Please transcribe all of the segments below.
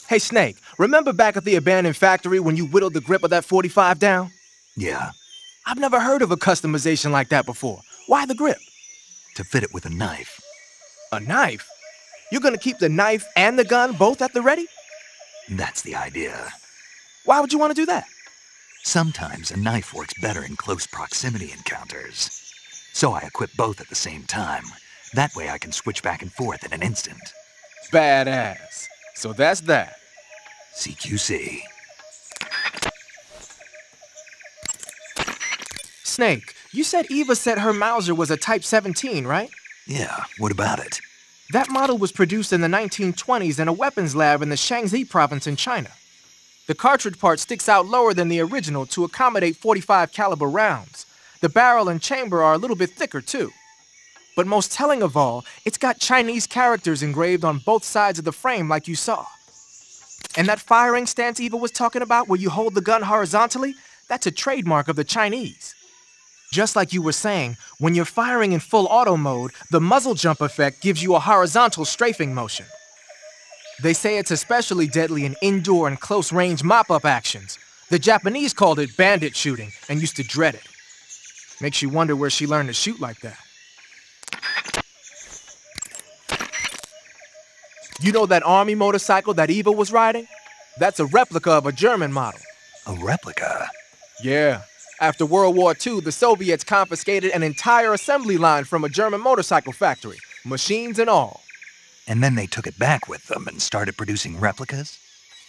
Hey, Snake, remember back at the abandoned factory when you whittled the grip of that 45 down? Yeah, I've never heard of a customization like that before. Why the grip? to fit it with a knife. A knife? You're gonna keep the knife and the gun both at the ready? That's the idea. Why would you want to do that? Sometimes a knife works better in close proximity encounters. So I equip both at the same time. That way I can switch back and forth in an instant. Badass. So that's that. CQC. Snake, you said Eva said her Mauser was a Type 17, right? Yeah, what about it? That model was produced in the 1920s in a weapons lab in the Shaanxi province in China. The cartridge part sticks out lower than the original to accommodate 45 caliber rounds. The barrel and chamber are a little bit thicker too. But most telling of all, it's got Chinese characters engraved on both sides of the frame like you saw. And that firing stance Eva was talking about where you hold the gun horizontally, that's a trademark of the Chinese. Just like you were saying, when you're firing in full auto mode, the muzzle jump effect gives you a horizontal strafing motion. They say it's especially deadly in indoor and close-range mop-up actions. The Japanese called it bandit shooting and used to dread it. Makes you wonder where she learned to shoot like that. You know that army motorcycle that Eva was riding? That's a replica of a German model. A replica? Yeah. After World War II, the Soviets confiscated an entire assembly line from a German motorcycle factory, machines and all. And then they took it back with them and started producing replicas?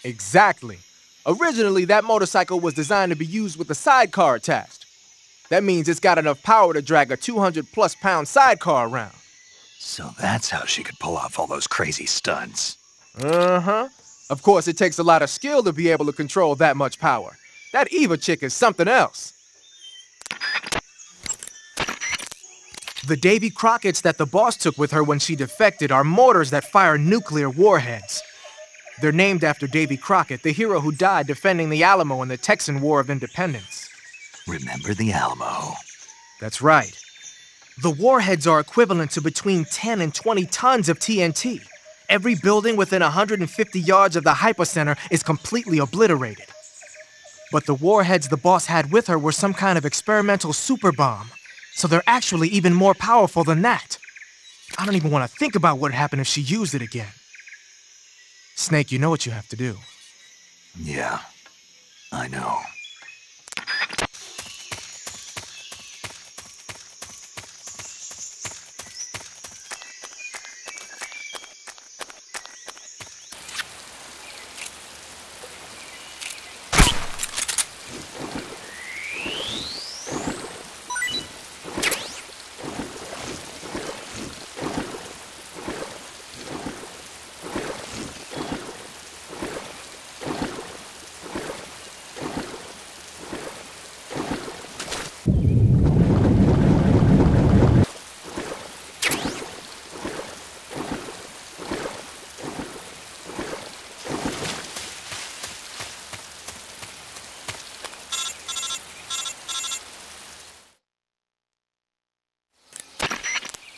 Exactly. Originally, that motorcycle was designed to be used with a sidecar attached. That means it's got enough power to drag a 200-plus pound sidecar around. So that's how she could pull off all those crazy stunts. Uh-huh. Of course, it takes a lot of skill to be able to control that much power. That Eva chick is something else. The Davy Crockett's that the boss took with her when she defected are mortars that fire nuclear warheads. They're named after Davy Crockett, the hero who died defending the Alamo in the Texan War of Independence. Remember the Alamo. That's right. The warheads are equivalent to between 10 and 20 tons of TNT. Every building within 150 yards of the hypocenter is completely obliterated. But the warheads the boss had with her were some kind of experimental super bomb. So they're actually even more powerful than that. I don't even want to think about what would happen if she used it again. Snake, you know what you have to do. Yeah, I know.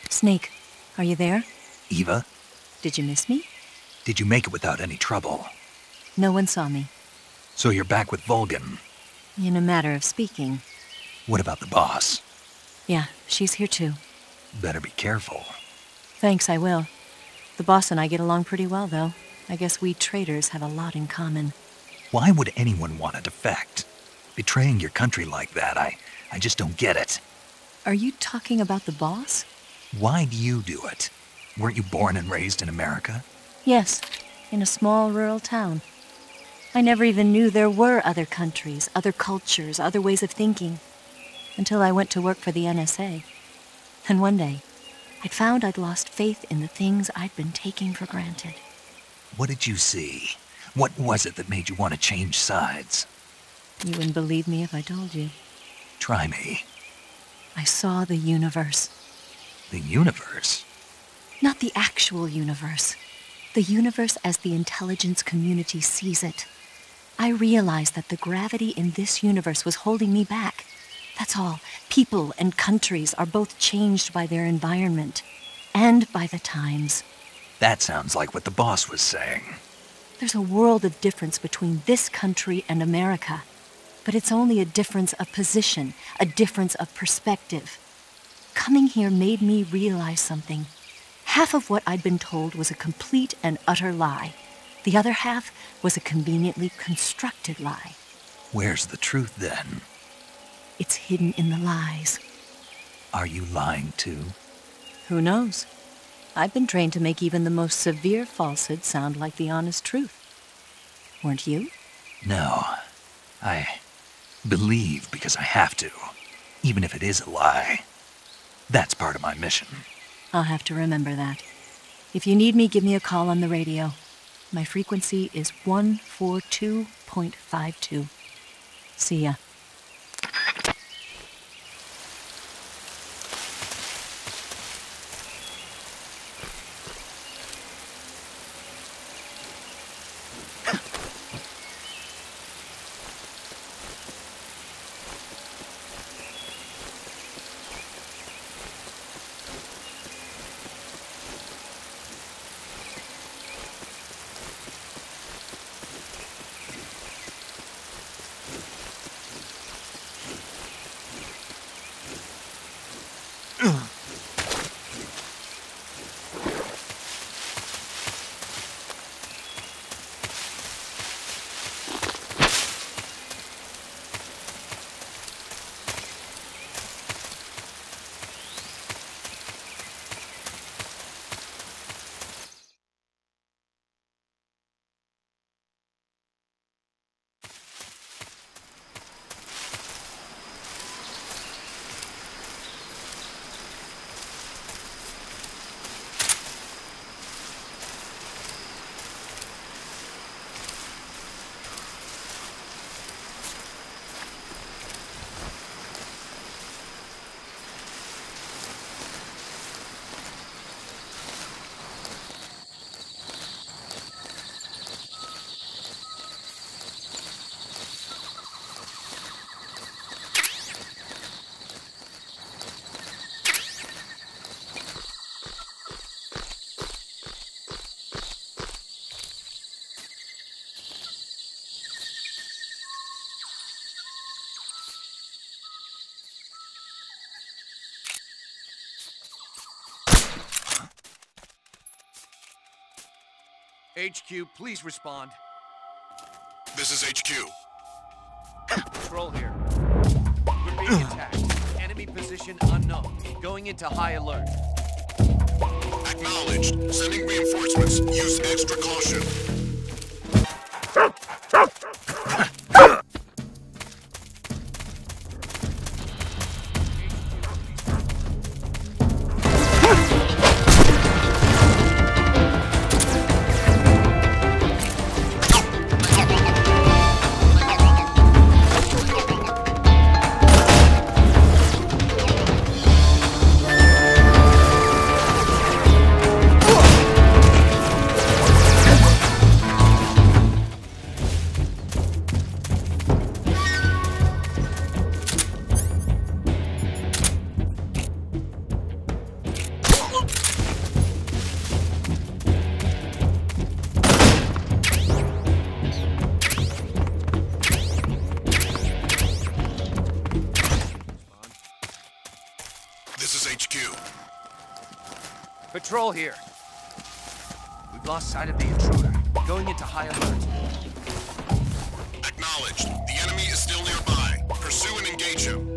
Snake, are you there? Eva, Did you miss me? did you make it without any trouble? No one saw me. So you're back with Vulcan. In a matter of speaking. What about the boss? Yeah, she's here too. Better be careful. Thanks, I will. The boss and I get along pretty well, though. I guess we traitors have a lot in common. Why would anyone want to defect? Betraying your country like that, I just don't get it. Are you talking about the boss? Why do you do it? Weren't you born and raised in America? Yes, in a small rural town. I never even knew there were other countries, other cultures, other ways of thinking, until I went to work for the NSA. And one day, I found I'd lost faith in the things I'd been taking for granted. What did you see? What was it that made you want to change sides? You wouldn't believe me if I told you. Try me. I saw the universe. The universe? Not the actual universe. The universe as the intelligence community sees it. I realized that the gravity in this universe was holding me back. That's all. People and countries are both changed by their environment and by the times. That sounds like what the boss was saying. There's a world of difference between this country and America. But it's only a difference of position, a difference of perspective. Coming here made me realize something. Half of what I'd been told was a complete and utter lie. The other half was a conveniently constructed lie. Where's the truth, then? It's hidden in the lies. Are you lying, too? Who knows? I've been trained to make even the most severe falsehood sound like the honest truth. Weren't you? No. I believe because I have to, even if it is a lie. That's part of my mission. I'll have to remember that. If you need me, give me a call on the radio. My frequency is 142.52. See ya. HQ, please respond. This is HQ. Patrol here. We're being attacked. Enemy position unknown. Going into high alert. Acknowledged. Sending reinforcements. Use extra caution. This is HQ. Patrol here. We've lost sight of the intruder. Going into high alert. Acknowledged. The enemy is still nearby. Pursue and engage him.